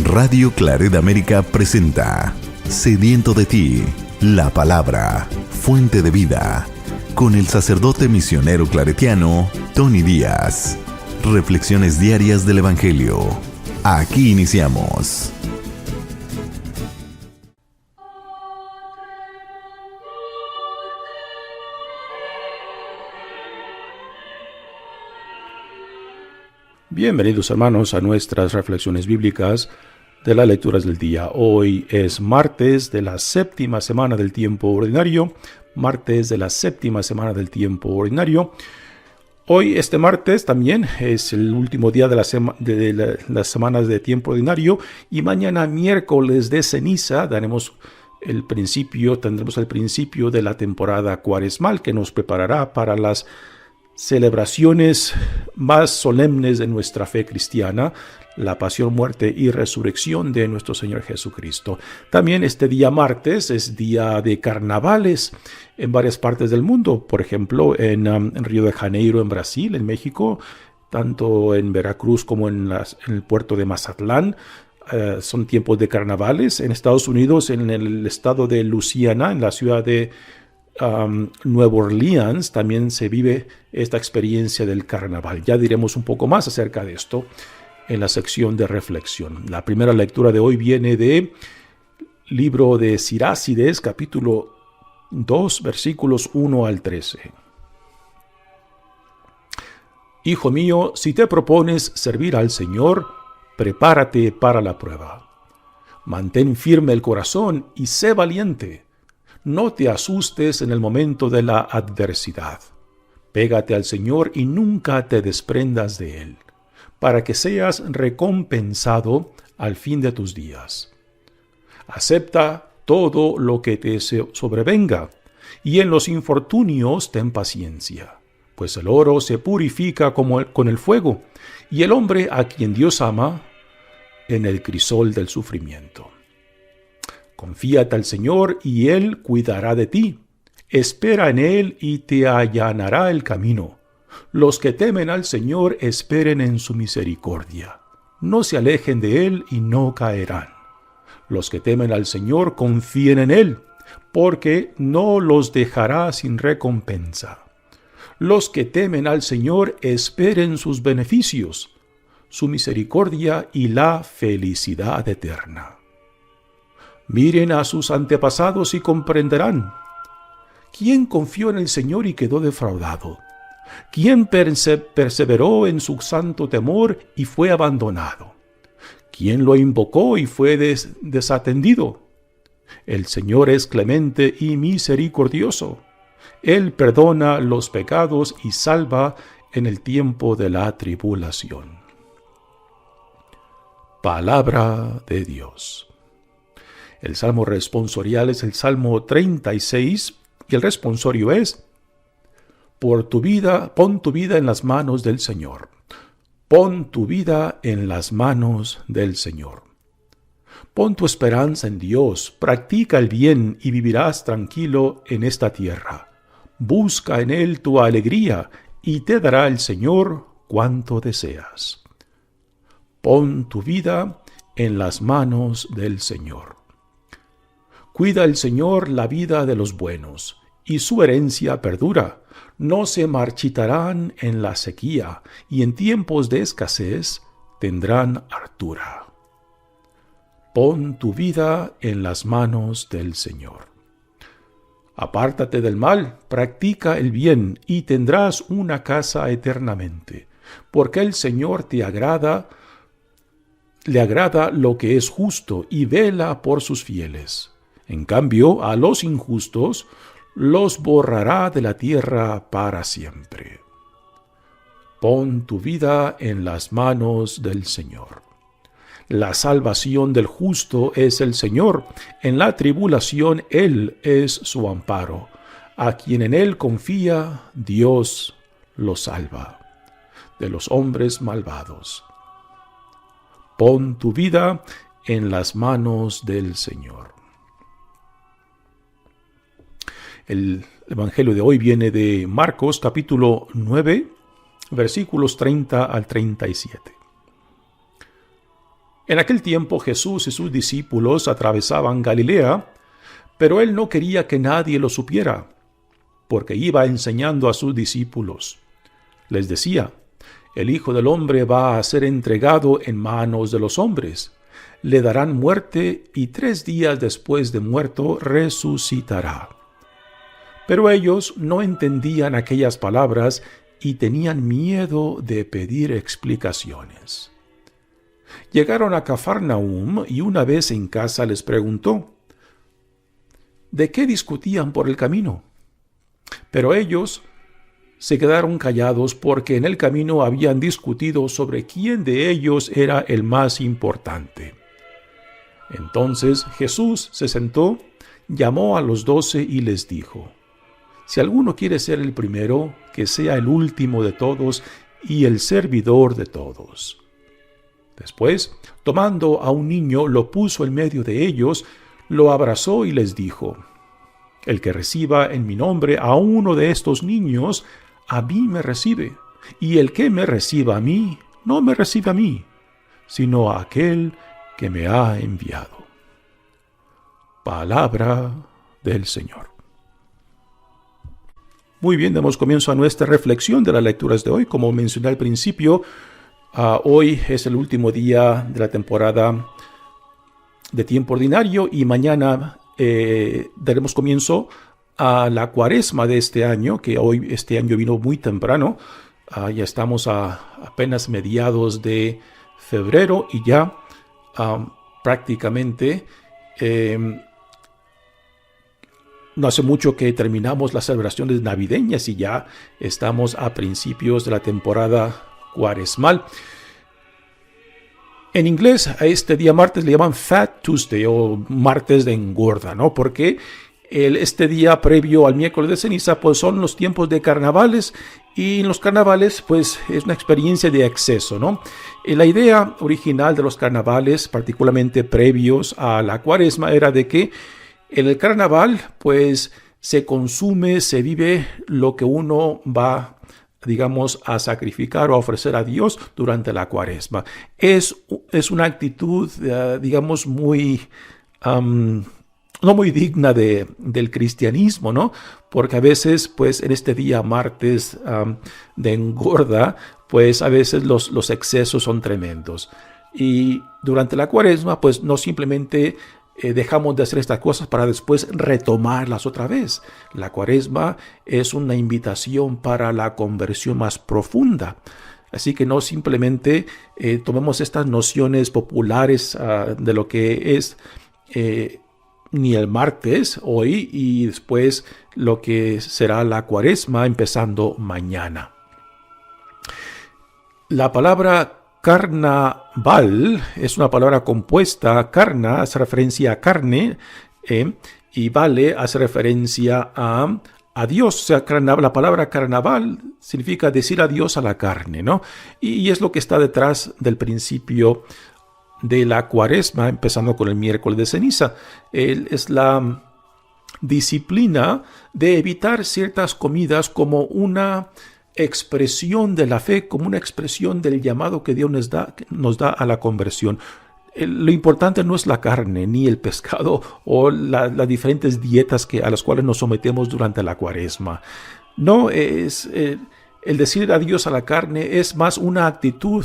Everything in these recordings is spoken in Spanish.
Radio Claret América presenta Sediento de ti, la palabra, fuente de vida, con el sacerdote misionero claretiano Tony Díaz. Reflexiones diarias del Evangelio. Aquí iniciamos. Bienvenidos hermanos a nuestras reflexiones bíblicas de las lecturas del día. Hoy es martes de la séptima semana del tiempo ordinario. Hoy, este martes, también es el último día de las semanas de tiempo ordinario. Y mañana, miércoles de ceniza, tendremos el principio de la temporada cuaresmal que nos preparará para las celebraciones más solemnes de nuestra fe cristiana, la pasión, muerte y resurrección de nuestro Señor Jesucristo. También este día martes es día de carnavales en varias partes del mundo, por ejemplo en Río de Janeiro, en Brasil, en México, tanto en Veracruz como en el puerto de Mazatlán. Son tiempos de carnavales. En Estados Unidos, en el estado de Luisiana, en la ciudad de Nueva Orleans, también se vive esta experiencia del carnaval. Ya diremos un poco más acerca de esto en la sección de reflexión. La primera lectura de hoy viene del libro de Sirácides, capítulo 2, versículos 1 al 13. Hijo mío, si te propones servir al Señor, prepárate para la prueba. Mantén firme el corazón y sé valiente. No te asustes en el momento de la adversidad. Pégate al Señor y nunca te desprendas de Él, para que seas recompensado al fin de tus días. Acepta todo lo que te sobrevenga, y en los infortunios ten paciencia, pues el oro se purifica con el fuego, y el hombre a quien Dios ama en el crisol del sufrimiento. Confíate al Señor y Él cuidará de ti. Espera en Él y te allanará el camino. Los que temen al Señor esperen en su misericordia. No se alejen de Él y no caerán. Los que temen al Señor confíen en Él, porque no los dejará sin recompensa. Los que temen al Señor esperen sus beneficios, su misericordia y la felicidad eterna. Miren a sus antepasados y comprenderán. ¿Quién confió en el Señor y quedó defraudado? ¿Quién perseveró en su santo temor y fue abandonado? ¿Quién lo invocó y fue desatendido? El Señor es clemente y misericordioso. Él perdona los pecados y salva en el tiempo de la tribulación. Palabra de Dios. El salmo responsorial es el Salmo 36 y el responsorio es: pon tu vida en las manos del Señor. Pon tu vida en las manos del Señor. Pon tu esperanza en Dios, practica el bien y vivirás tranquilo en esta tierra. Busca en Él tu alegría y te dará el Señor cuanto deseas. Pon tu vida en las manos del Señor. Cuida el Señor la vida de los buenos, y su herencia perdura. No se marchitarán en la sequía, y en tiempos de escasez tendrán hartura. Pon tu vida en las manos del Señor. Apártate del mal, practica el bien, y tendrás una casa eternamente, porque el Señor le agrada lo que es justo, y vela por sus fieles. En cambio, a los injustos los borrará de la tierra para siempre. Pon tu vida en las manos del Señor. La salvación del justo es el Señor. En la tribulación Él es su amparo. A quien en Él confía, Dios lo salva de los hombres malvados. Pon tu vida en las manos del Señor. El Evangelio de hoy viene de Marcos, capítulo 9, versículos 30 al 37. En aquel tiempo Jesús y sus discípulos atravesaban Galilea, pero él no quería que nadie lo supiera, porque iba enseñando a sus discípulos. Les decía: el Hijo del Hombre va a ser entregado en manos de los hombres. Le darán muerte y 3 días después de muerto resucitará. Pero ellos no entendían aquellas palabras y tenían miedo de pedir explicaciones. Llegaron a Cafarnaúm y una vez en casa les preguntó: ¿de qué discutían por el camino? Pero ellos se quedaron callados porque en el camino habían discutido sobre quién de ellos era el más importante. Entonces Jesús se sentó, llamó a los 12 y les dijo: si alguno quiere ser el primero, que sea el último de todos y el servidor de todos. Después, tomando a un niño, lo puso en medio de ellos, lo abrazó y les dijo: el que reciba en mi nombre a uno de estos niños, a mí me recibe, y el que me reciba a mí, no me recibe a mí, sino a aquel que me ha enviado. Palabra del Señor. Muy bien, damos comienzo a nuestra reflexión de las lecturas de hoy. Como mencioné al principio, hoy es el último día de la temporada de tiempo ordinario y mañana daremos comienzo a la cuaresma de este año, que este año vino muy temprano. Ya estamos a apenas mediados de febrero y ya prácticamente no hace mucho que terminamos las celebraciones navideñas y ya estamos a principios de la temporada cuaresmal. En inglés a este día martes le llaman Fat Tuesday o martes de engorda, ¿no? Porque este día previo al miércoles de ceniza pues son los tiempos de carnavales y en los carnavales pues es una experiencia de exceso, ¿no? La idea original de los carnavales, particularmente previos a la cuaresma, era de que en el carnaval pues se consume, se vive lo que uno va, digamos, a sacrificar o a ofrecer a Dios durante la cuaresma. Es una actitud, digamos, muy no muy digna del cristianismo, ¿no? Porque a veces, pues, en este día martes de engorda, pues, a veces los excesos son tremendos. Y durante la cuaresma, pues, no simplemente dejamos de hacer estas cosas para después retomarlas otra vez. La cuaresma es una invitación para la conversión más profunda. Así que no simplemente tomemos estas nociones populares de lo que es ni el martes hoy y después lo que será la cuaresma empezando mañana. La palabra carnaval es una palabra compuesta. Carna hace referencia a carne y vale hace referencia a Dios. O sea, la palabra carnaval significa decir adiós a la carne, ¿no? Y es lo que está detrás del principio de la cuaresma, empezando con el miércoles de ceniza. Es la disciplina de evitar ciertas comidas como una expresión de la fe, como una expresión del llamado que Dios nos da a la conversión. Lo importante no es la carne, ni el pescado o las diferentes dietas a las cuales nos sometemos durante la cuaresma. No, es el decir adiós a la carne es más una actitud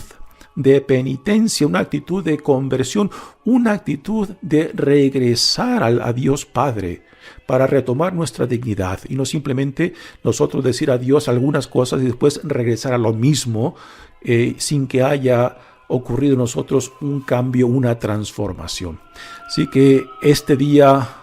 de penitencia, una actitud de conversión, una actitud de regresar a Dios Padre para retomar nuestra dignidad y no simplemente nosotros decir adiós a algunas cosas y después regresar a lo mismo sin que haya ocurrido en nosotros un cambio, una transformación. Así que este día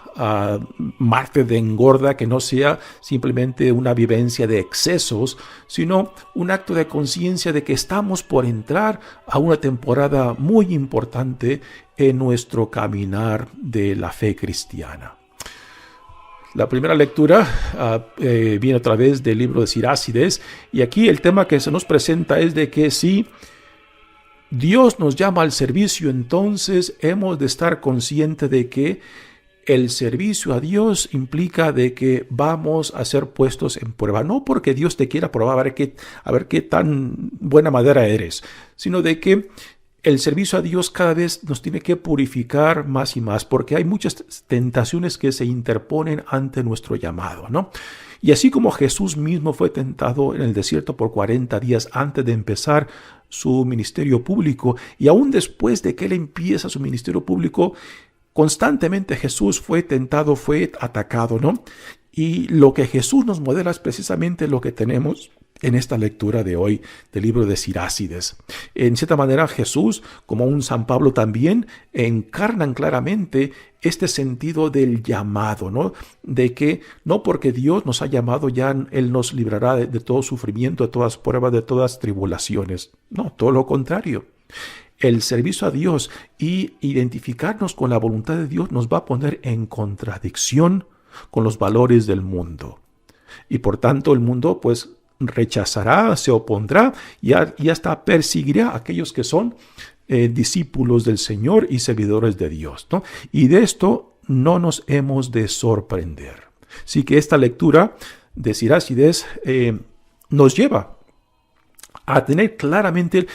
martes de engorda, que no sea simplemente una vivencia de excesos, sino un acto de conciencia de que estamos por entrar a una temporada muy importante en nuestro caminar de la fe cristiana. La primera lectura viene a través del libro de Sirácides, y aquí el tema que se nos presenta es de que si Dios nos llama al servicio, entonces hemos de estar conscientes de que el servicio a Dios implica de que vamos a ser puestos en prueba, no porque Dios te quiera probar a ver qué tan buena madera eres, sino de que el servicio a Dios cada vez nos tiene que purificar más y más, porque hay muchas tentaciones que se interponen ante nuestro llamado, ¿no? Y así como Jesús mismo fue tentado en el desierto por 40 días antes de empezar su ministerio público, y aún después de que él empieza su ministerio público, constantemente Jesús fue tentado, fue atacado, ¿no? Y lo que Jesús nos modela es precisamente lo que tenemos en esta lectura de hoy del libro de Sirácides. En cierta manera, Jesús, como un San Pablo también, encarnan claramente este sentido del llamado, ¿no? De que no porque Dios nos ha llamado ya Él nos librará de todo sufrimiento, de todas pruebas, de todas tribulaciones. No, todo lo contrario. El servicio a Dios y identificarnos con la voluntad de Dios nos va a poner en contradicción con los valores del mundo. Y por tanto el mundo pues rechazará, se opondrá y hasta perseguirá a aquellos que son discípulos del Señor y servidores de Dios, ¿no? Y de esto no nos hemos de sorprender. Así que esta lectura de Sirácides nos lleva a tener claramente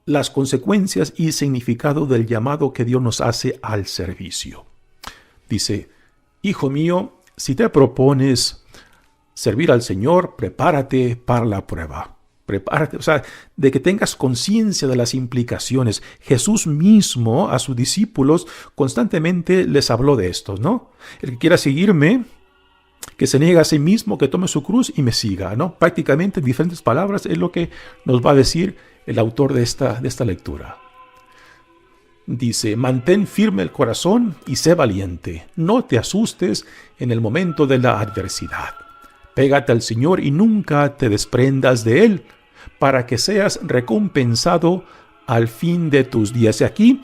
las consecuencias y significado del llamado que Dios nos hace al servicio. Dice: Hijo mío, si te propones servir al Señor, prepárate para la prueba. Prepárate, o sea, de que tengas conciencia de las implicaciones. Jesús mismo a sus discípulos constantemente les habló de estos, ¿no? El que quiera seguirme, que se niegue a sí mismo, que tome su cruz y me siga, ¿no? Prácticamente en diferentes palabras es lo que nos va a decir el autor de esta lectura. Dice: mantén firme el corazón y sé valiente. No te asustes en el momento de la adversidad. Pégate al Señor y nunca te desprendas de Él, para que seas recompensado al fin de tus días. Y aquí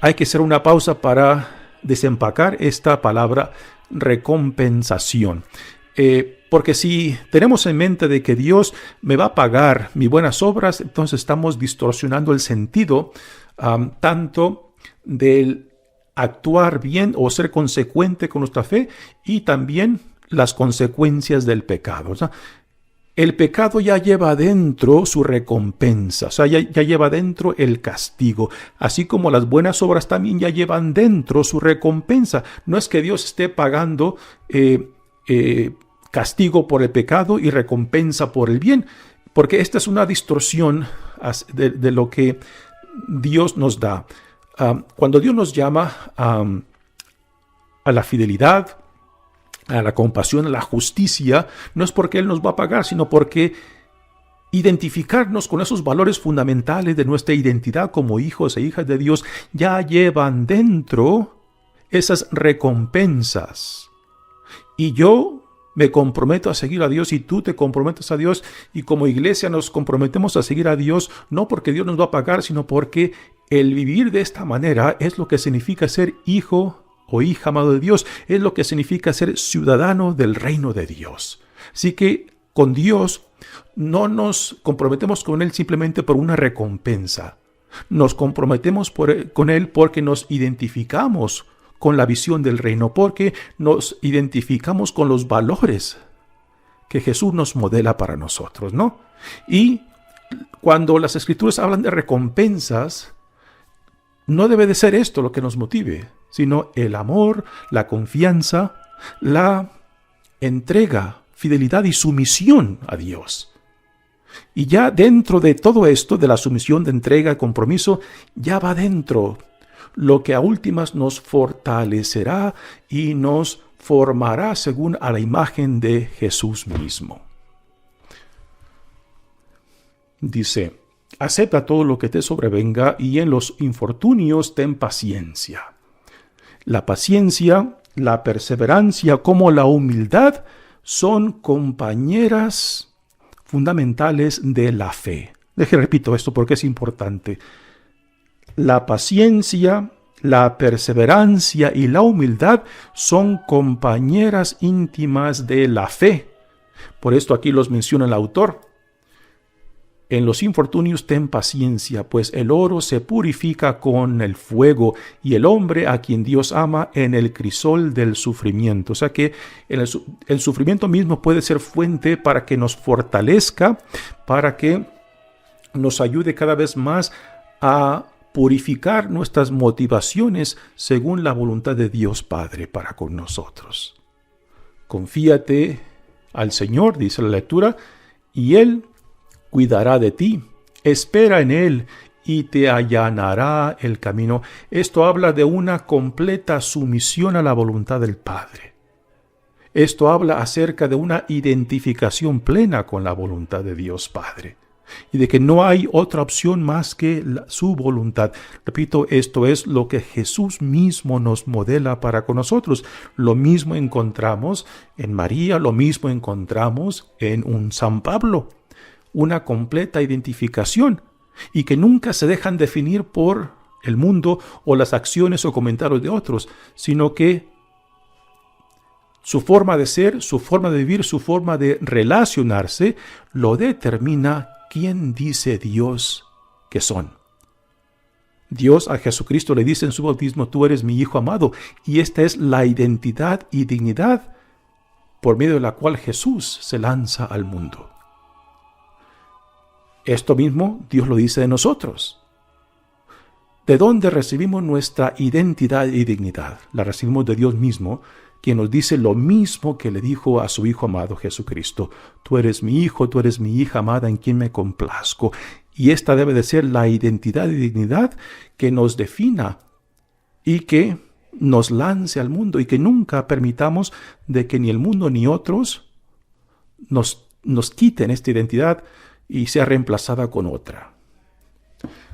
hay que hacer una pausa para desempacar esta palabra recompensación. Porque si tenemos en mente de que Dios me va a pagar mis buenas obras, entonces estamos distorsionando el sentido tanto del actuar bien o ser consecuente con nuestra fe y también las consecuencias del pecado. O sea, el pecado ya lleva dentro su recompensa, o sea, ya lleva dentro el castigo, así como las buenas obras también ya llevan dentro su recompensa. No es que Dios esté pagando castigo por el pecado y recompensa por el bien, porque esta es una distorsión de lo que Dios nos da. Cuando Dios nos llama a la fidelidad, a la compasión, a la justicia, no es porque Él nos va a pagar, sino porque identificarnos con esos valores fundamentales de nuestra identidad como hijos e hijas de Dios ya llevan dentro esas recompensas. Y yo me comprometo a seguir a Dios y tú te comprometes a Dios, y como iglesia nos comprometemos a seguir a Dios no porque Dios nos va a pagar, sino porque el vivir de esta manera es lo que significa ser hijo o hija amado de Dios, es lo que significa ser ciudadano del reino de Dios. Así que con Dios no nos comprometemos con Él simplemente por una recompensa. Nos comprometemos con Él porque nos identificamos con la visión del reino, porque nos identificamos con los valores que Jesús nos modela para nosotros, ¿no? Y cuando las Escrituras hablan de recompensas, no debe de ser esto lo que nos motive, sino el amor, la confianza, la entrega, fidelidad y sumisión a Dios. Y ya dentro de todo esto, de la sumisión, de entrega, compromiso, ya va dentro lo que a últimas nos fortalecerá y nos formará según a la imagen de Jesús mismo. Dice: acepta todo lo que te sobrevenga y en los infortunios ten paciencia. La paciencia, la perseverancia como la humildad son compañeras fundamentales de la fe. Repito esto porque es importante. La paciencia, la perseverancia y la humildad son compañeras íntimas de la fe. Por esto aquí los menciona el autor. En los infortunios ten paciencia, pues el oro se purifica con el fuego y el hombre a quien Dios ama en el crisol del sufrimiento. O sea que el sufrimiento mismo puede ser fuente para que nos fortalezca, para que nos ayude cada vez más a purificar nuestras motivaciones según la voluntad de Dios Padre para con nosotros. Confíate al Señor, dice la lectura, y Él cuidará de ti. Espera en Él y te allanará el camino. Esto habla de una completa sumisión a la voluntad del Padre. Esto habla acerca de una identificación plena con la voluntad de Dios Padre y de que no hay otra opción más que su voluntad. Repito, esto es lo que Jesús mismo nos modela para con nosotros. Lo mismo encontramos en María, lo mismo encontramos en un San Pablo. Una completa identificación y que nunca se dejan definir por el mundo o las acciones o comentarios de otros, sino que su forma de ser, su forma de vivir, su forma de relacionarse lo determina quién dice Dios que son. Dios a Jesucristo le dice en su bautismo: tú eres mi Hijo amado, y esta es la identidad y dignidad por medio de la cual Jesús se lanza al mundo. Esto mismo Dios lo dice de nosotros. ¿De dónde recibimos nuestra identidad y dignidad? La recibimos de Dios mismo, quien nos dice lo mismo que le dijo a su Hijo amado Jesucristo: tú eres mi Hijo, tú eres mi hija amada en quien me complazco. Y esta debe de ser la identidad y dignidad que nos defina y que nos lance al mundo, y que nunca permitamos de que ni el mundo ni otros nos quiten esta identidad y sea reemplazada con otra.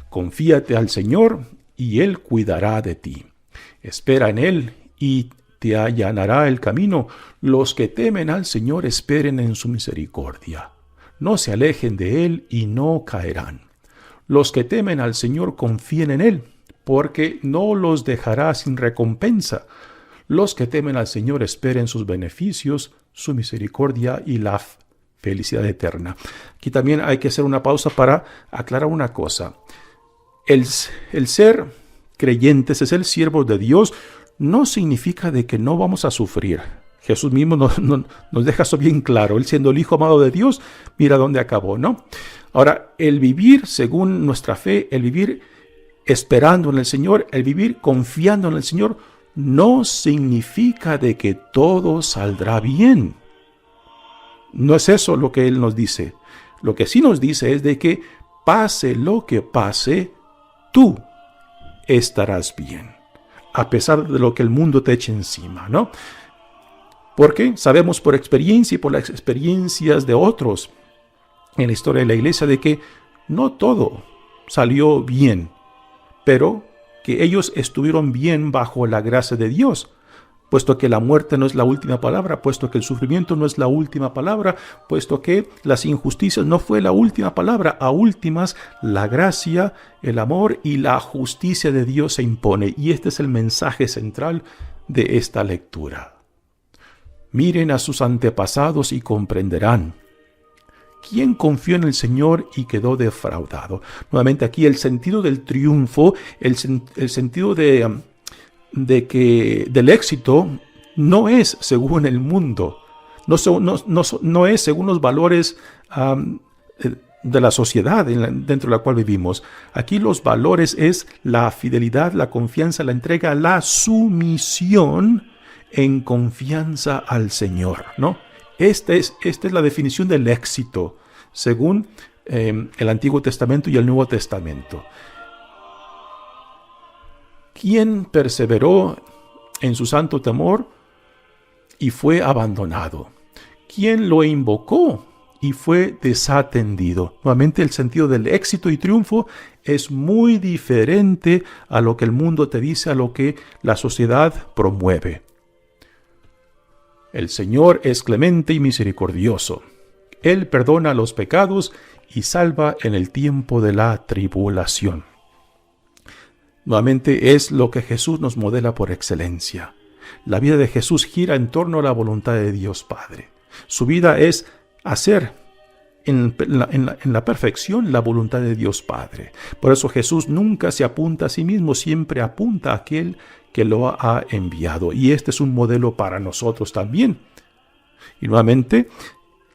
Confíate al Señor y Él cuidará de ti. Espera en Él y te allanará el camino. Los que temen al Señor esperen en su misericordia. No se alejen de Él y no caerán. Los que temen al Señor confíen en Él, porque no los dejará sin recompensa. Los que temen al Señor esperen sus beneficios, su misericordia y la felicidad eterna. Aquí también hay que hacer una pausa para aclarar una cosa. El ser creyentes, es el siervo de Dios, no significa de que no vamos a sufrir. Jesús mismo nos deja eso bien claro. Él, siendo el Hijo amado de Dios, mira dónde acabó, ¿no? Ahora, el vivir según nuestra fe, el vivir esperando en el Señor, el vivir confiando en el Señor, no significa de que todo saldrá bien. No es eso lo que Él nos dice. Lo que sí nos dice es de que pase lo que pase, tú estarás bien, a pesar de lo que el mundo te eche encima, ¿no? Porque sabemos por experiencia y por las experiencias de otros en la historia de la iglesia de que no todo salió bien, pero que ellos estuvieron bien bajo la gracia de Dios, puesto que la muerte no es la última palabra, puesto que el sufrimiento no es la última palabra, puesto que las injusticias no fue la última palabra. A últimas, la gracia, el amor y la justicia de Dios se impone. Y este es el mensaje central de esta lectura. Miren a sus antepasados y comprenderán. ¿Quién confió en el Señor y quedó defraudado? Nuevamente aquí el sentido del triunfo, el sentido del éxito no es según el mundo, no es según los valores de la sociedad dentro de la cual vivimos. Aquí los valores es la fidelidad, la confianza, la entrega, la sumisión en confianza al Señor, ¿no? Esta es la definición del éxito según el Antiguo Testamento y el Nuevo Testamento. ¿Quién perseveró en su santo temor y fue abandonado? ¿Quién lo invocó y fue desatendido? Nuevamente, el sentido del éxito y triunfo es muy diferente a lo que el mundo te dice, a lo que la sociedad promueve. El Señor es clemente y misericordioso. Él perdona los pecados y salva en el tiempo de la tribulación. Nuevamente es lo que Jesús nos modela por excelencia. La vida de Jesús gira en torno a la voluntad de Dios Padre. Su vida es hacer en la perfección la voluntad de Dios Padre. Por eso Jesús nunca se apunta a sí mismo, siempre apunta a aquel que lo ha enviado. Y este es un modelo para nosotros también. Y nuevamente,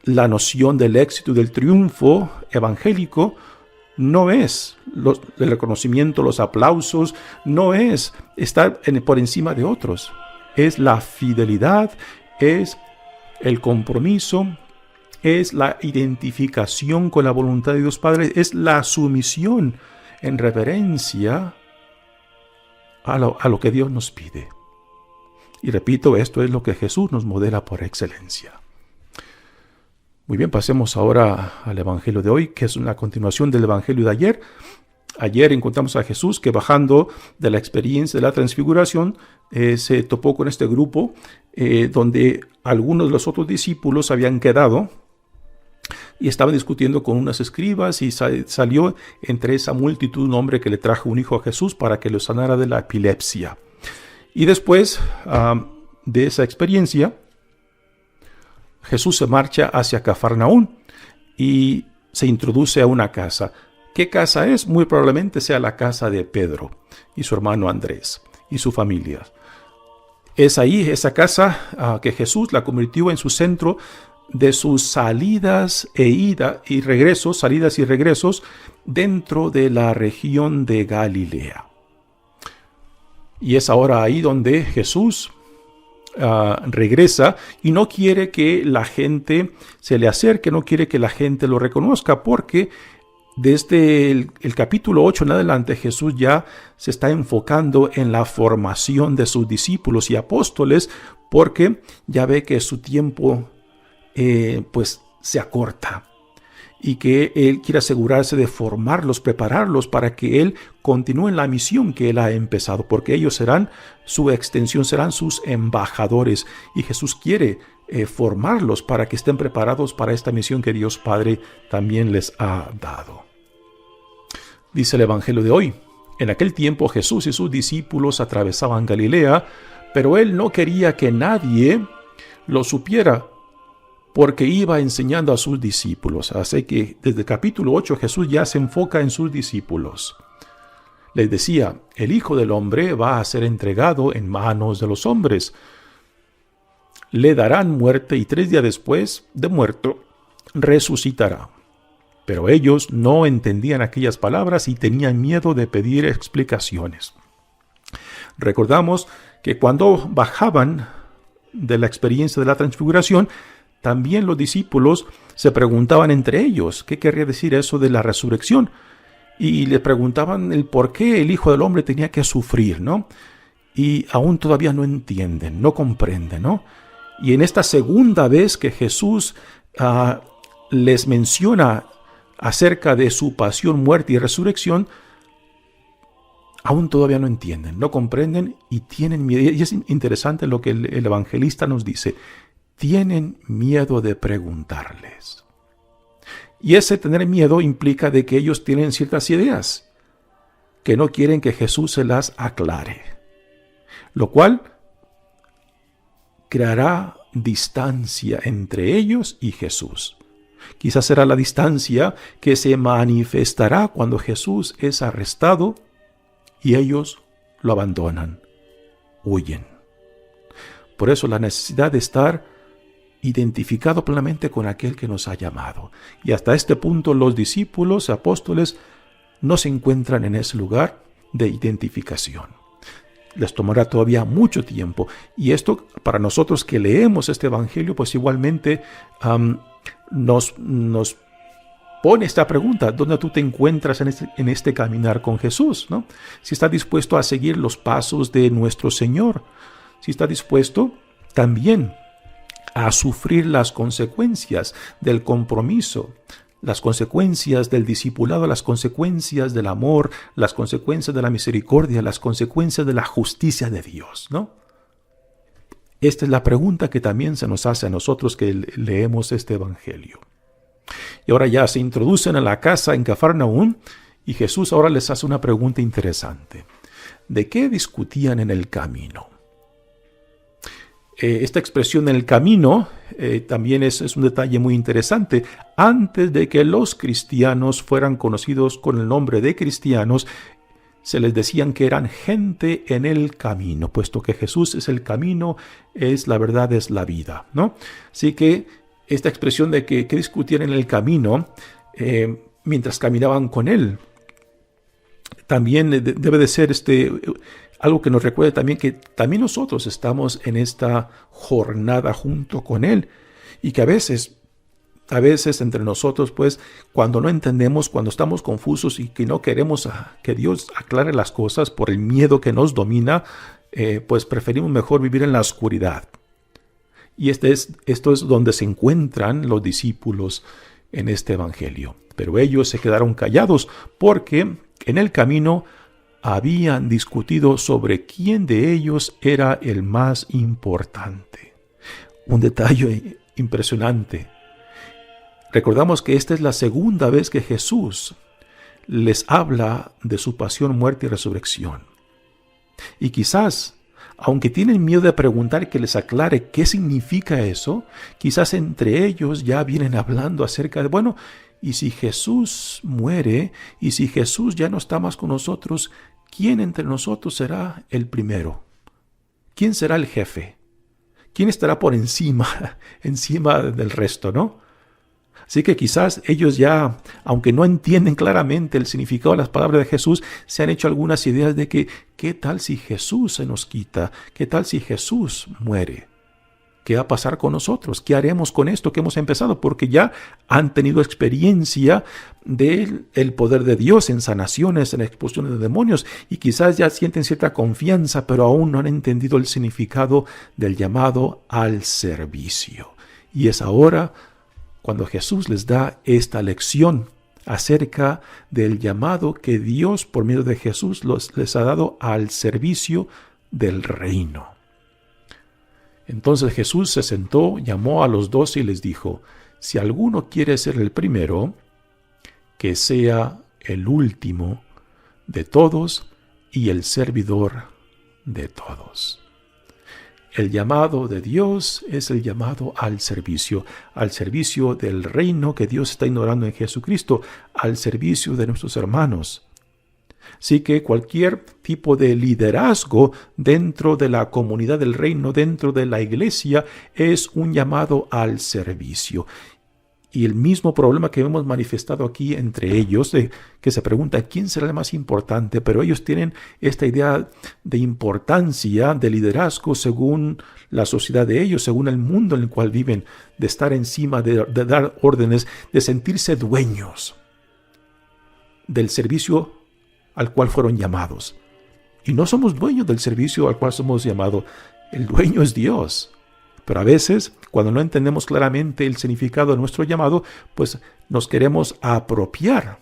la noción del éxito y del triunfo evangélico no es el reconocimiento, los aplausos, no es estar por encima de otros. Es la fidelidad, es el compromiso, es la identificación con la voluntad de Dios Padre, es la sumisión en reverencia a lo que Dios nos pide. Y repito, esto es lo que Jesús nos modela por excelencia. Muy bien, pasemos ahora al Evangelio de hoy, que es una continuación del Evangelio de ayer. Ayer encontramos a Jesús que, bajando de la experiencia de la transfiguración, se topó con este grupo donde algunos de los otros discípulos habían quedado y estaban discutiendo con unas escribas, y salió entre esa multitud un hombre que le trajo un hijo a Jesús para que lo sanara de la epilepsia. Y después de esa experiencia, Jesús se marcha hacia Cafarnaún y se introduce a una casa. ¿Qué casa es? Muy probablemente sea la casa de Pedro y su hermano Andrés y su familia. Es ahí, esa casa, que Jesús la convirtió en su centro de sus salidas y regresos dentro de la región de Galilea. Y es ahora ahí donde Jesús regresa y no quiere que la gente se le acerque, no quiere que la gente lo reconozca, porque desde el capítulo 8 en adelante Jesús ya se está enfocando en la formación de sus discípulos y apóstoles, porque ya ve que su tiempo pues se acorta y que Él quiere asegurarse de formarlos, prepararlos para que Él continúe en la misión que Él ha empezado, porque ellos serán su extensión, serán sus embajadores, y Jesús quiere formarlos para que estén preparados para esta misión que Dios Padre también les ha dado. Dice el Evangelio de hoy: en aquel tiempo Jesús y sus discípulos atravesaban Galilea, pero Él no quería que nadie lo supiera, porque iba enseñando a sus discípulos. Así que desde el capítulo 8 Jesús ya se enfoca en sus discípulos. Les decía: el Hijo del Hombre va a ser entregado en manos de los hombres. Le darán muerte y 3 días después de muerto resucitará. Pero ellos no entendían aquellas palabras y tenían miedo de pedir explicaciones. Recordamos que cuando bajaban de la experiencia de la transfiguración, también los discípulos se preguntaban entre ellos qué querría decir eso de la resurrección, y le preguntaban el por qué el Hijo del Hombre tenía que sufrir, ¿no? Y aún todavía no entienden, no comprenden, ¿no? Y en esta segunda vez que Jesús les menciona acerca de su pasión, muerte y resurrección, aún todavía no entienden, no comprenden y tienen miedo. Y es interesante lo que el evangelista nos dice: tienen miedo de preguntarles. Y ese tener miedo implica de que ellos tienen ciertas ideas que no quieren que Jesús se las aclare, lo cual creará distancia entre ellos y Jesús. Quizás será la distancia que se manifestará cuando Jesús es arrestado y ellos lo abandonan, huyen. Por eso la necesidad de estar identificado plenamente con aquel que nos ha llamado. Y hasta este punto los discípulos, apóstoles, no se encuentran en ese lugar de identificación. Les tomará todavía mucho tiempo. Y esto, para nosotros que leemos este evangelio, pues igualmente nos pone esta pregunta: ¿dónde tú te encuentras en este caminar con Jesús, ¿no? Si estás dispuesto a seguir los pasos de nuestro Señor, si estás dispuesto también a sufrir las consecuencias del compromiso, las consecuencias del discipulado, las consecuencias del amor, las consecuencias de la misericordia, las consecuencias de la justicia de Dios, ¿no? Esta es la pregunta que también se nos hace a nosotros que leemos este evangelio. Y ahora ya se introducen a la casa en Cafarnaún, y Jesús ahora les hace una pregunta interesante. ¿De qué discutían en el camino? Esta expresión en el camino también es un detalle muy interesante. Antes de que los cristianos fueran conocidos con el nombre de cristianos, se les decían que eran gente en el camino, puesto que Jesús es el camino, es la verdad, es la vida, ¿no? Así que esta expresión de que discutían en el camino mientras caminaban con Él. También debe de ser algo que nos recuerde también que también nosotros estamos en esta jornada junto con Él, y que a veces entre nosotros, pues, cuando no entendemos, cuando estamos confusos y que no queremos que Dios aclare las cosas por el miedo que nos domina, pues preferimos mejor vivir en la oscuridad. Y esto es donde se encuentran los discípulos en este evangelio. Pero ellos se quedaron callados porque en el camino habían discutido sobre quién de ellos era el más importante. Un detalle impresionante. Recordamos que esta es la segunda vez que Jesús les habla de su pasión, muerte y resurrección. Y quizás, aunque tienen miedo de preguntar que les aclare qué significa eso, quizás entre ellos ya vienen hablando acerca de, bueno, y si Jesús muere, y si Jesús ya no está más con nosotros, ¿quién entre nosotros será el primero? ¿Quién será el jefe? ¿Quién estará por encima del resto, no? Así que quizás ellos ya, aunque no entienden claramente el significado de las palabras de Jesús, se han hecho algunas ideas de que, ¿qué tal si Jesús se nos quita? ¿Qué tal si Jesús muere? ¿Qué va a pasar con nosotros? ¿Qué haremos con esto que hemos empezado? Porque ya han tenido experiencia del poder de Dios en sanaciones, en expulsiones de demonios, y quizás ya sienten cierta confianza, pero aún no han entendido el significado del llamado al servicio. Y es ahora cuando Jesús les da esta lección acerca del llamado que Dios por medio de Jesús les ha dado al servicio del reino. Entonces Jesús se sentó, llamó a los 12 y les dijo, si alguno quiere ser el primero, que sea el último de todos y el servidor de todos. El llamado de Dios es el llamado al servicio del reino que Dios está inaugurando en Jesucristo, al servicio de nuestros hermanos. Así que cualquier tipo de liderazgo dentro de la comunidad del reino, dentro de la iglesia, es un llamado al servicio. Y el mismo problema que hemos manifestado aquí entre ellos, que se pregunta quién será el más importante, pero ellos tienen esta idea de importancia, de liderazgo según la sociedad de ellos, según el mundo en el cual viven, de estar encima, de dar órdenes, de sentirse dueños del servicio al cual fueron llamados. Y no somos dueños del servicio al cual somos llamados, el dueño es Dios. Pero a veces, cuando no entendemos claramente el significado de nuestro llamado, pues nos queremos apropiar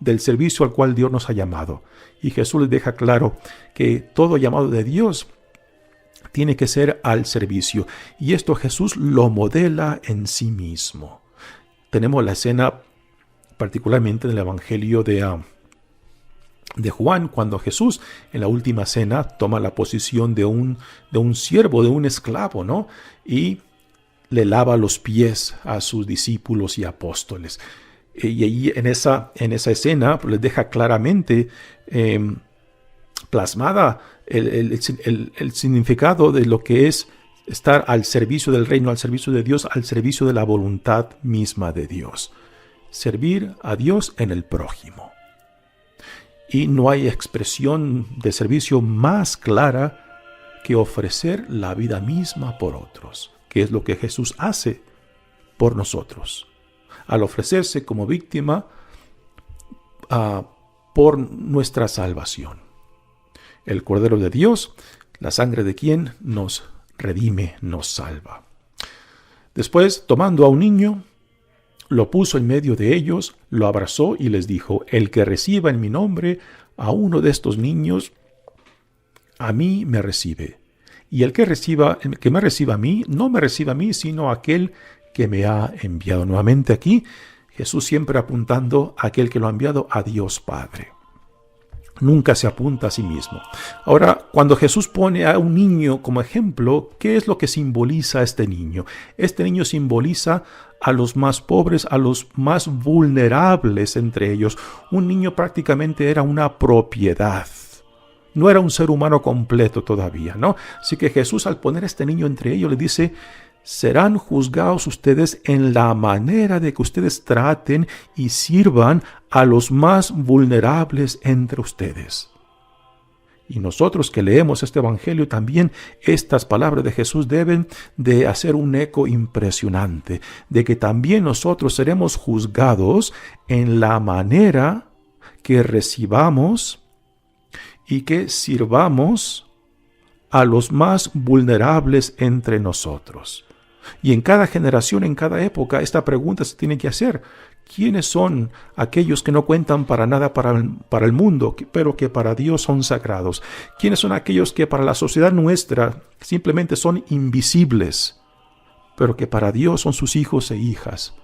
del servicio al cual Dios nos ha llamado. Y Jesús les deja claro que todo llamado de Dios tiene que ser al servicio. Y esto Jesús lo modela en sí mismo. Tenemos la escena particularmente en el Evangelio de Juan, cuando Jesús en la última cena toma la posición de un siervo, de un esclavo, ¿no? Y le lava los pies a sus discípulos y apóstoles. Y ahí en esa escena les deja claramente plasmada el significado de lo que es estar al servicio del reino, al servicio de Dios, al servicio de la voluntad misma de Dios. Servir a Dios en el prójimo. Y no hay expresión de servicio más clara que ofrecer la vida misma por otros, que es lo que Jesús hace por nosotros, al ofrecerse como víctima por nuestra salvación. El Cordero de Dios, la sangre de quien nos redime, nos salva. Después, tomando a un niño, lo puso en medio de ellos, lo abrazó y les dijo, el que reciba en mi nombre a uno de estos niños, a mí me recibe. Y el que me reciba a mí, no me reciba a mí, sino a aquel que me ha enviado. Nuevamente aquí, Jesús siempre apuntando a aquel que lo ha enviado, a Dios Padre. Nunca se apunta a sí mismo. Ahora, cuando Jesús pone a un niño como ejemplo, ¿qué es lo que simboliza este niño? Este niño simboliza a los más pobres, a los más vulnerables entre ellos. Un niño prácticamente era una propiedad. No era un ser humano completo todavía, ¿no? Así que Jesús, al poner a este niño entre ellos, le dice, serán juzgados ustedes en la manera de que ustedes traten y sirvan a los más vulnerables entre ustedes. Y nosotros que leemos este evangelio también, estas palabras de Jesús deben de hacer un eco impresionante, de que también nosotros seremos juzgados en la manera que recibamos y que sirvamos a los más vulnerables entre nosotros. Y en cada generación, en cada época, esta pregunta se tiene que hacer. ¿Quiénes son aquellos que no cuentan para nada para el mundo, pero que para Dios son sagrados? ¿Quiénes son aquellos que para la sociedad nuestra simplemente son invisibles, pero que para Dios son sus hijos e hijas?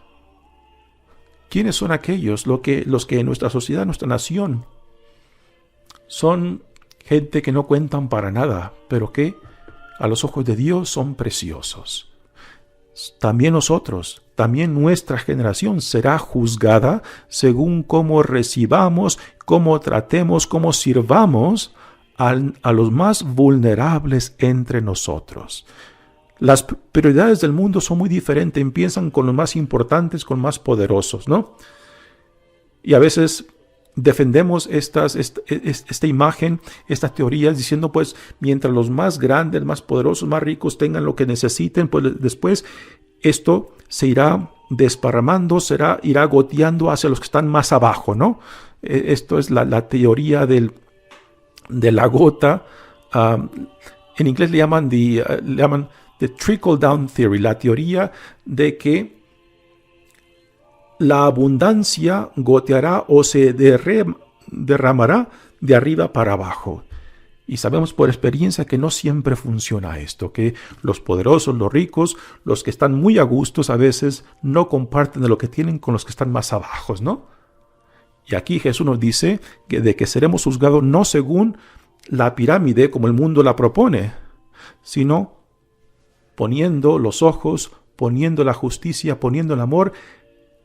¿Quiénes son aquellos los que en nuestra sociedad, nuestra nación, son gente que no cuentan para nada, pero que a los ojos de Dios son preciosos? También nosotros, también nuestra generación será juzgada según cómo recibamos, cómo tratemos, cómo sirvamos a los más vulnerables entre nosotros. Las prioridades del mundo son muy diferentes, empiezan con los más importantes, con los más poderosos, ¿no? Y a veces defendemos esta imagen, estas teorías, diciendo pues mientras los más grandes, más poderosos, más ricos tengan lo que necesiten, pues después esto se irá desparramando, irá goteando hacia los que están más abajo, ¿no? Esto es la teoría de la gota. En inglés le llaman the trickle down theory, la teoría de que la abundancia goteará o se derramará de arriba para abajo. Y sabemos por experiencia que no siempre funciona esto, que los poderosos, los ricos, los que están muy a gustos a veces no comparten de lo que tienen con los que están más abajo, ¿no? Y aquí Jesús nos dice de que seremos juzgados no según la pirámide como el mundo la propone, sino poniendo los ojos, poniendo la justicia, poniendo el amor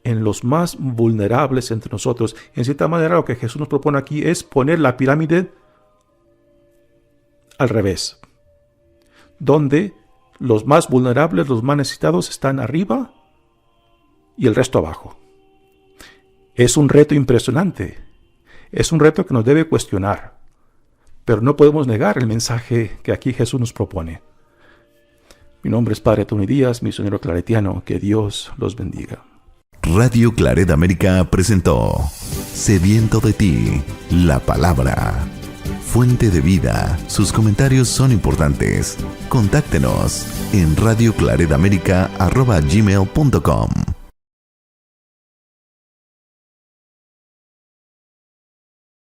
en los más vulnerables entre nosotros. En cierta manera, lo que Jesús nos propone aquí es poner la pirámide al revés, donde los más vulnerables, los más necesitados están arriba y el resto abajo. Es un reto impresionante, es un reto que nos debe cuestionar, pero no podemos negar el mensaje que aquí Jesús nos propone. Mi nombre es Padre Tony Díaz, misionero claretiano. Que Dios los bendiga. Radio Claret América presentó Sediento de ti, la palabra. Fuente de vida. Sus comentarios son importantes. Contáctenos en radioclaretamerica@gmail.com.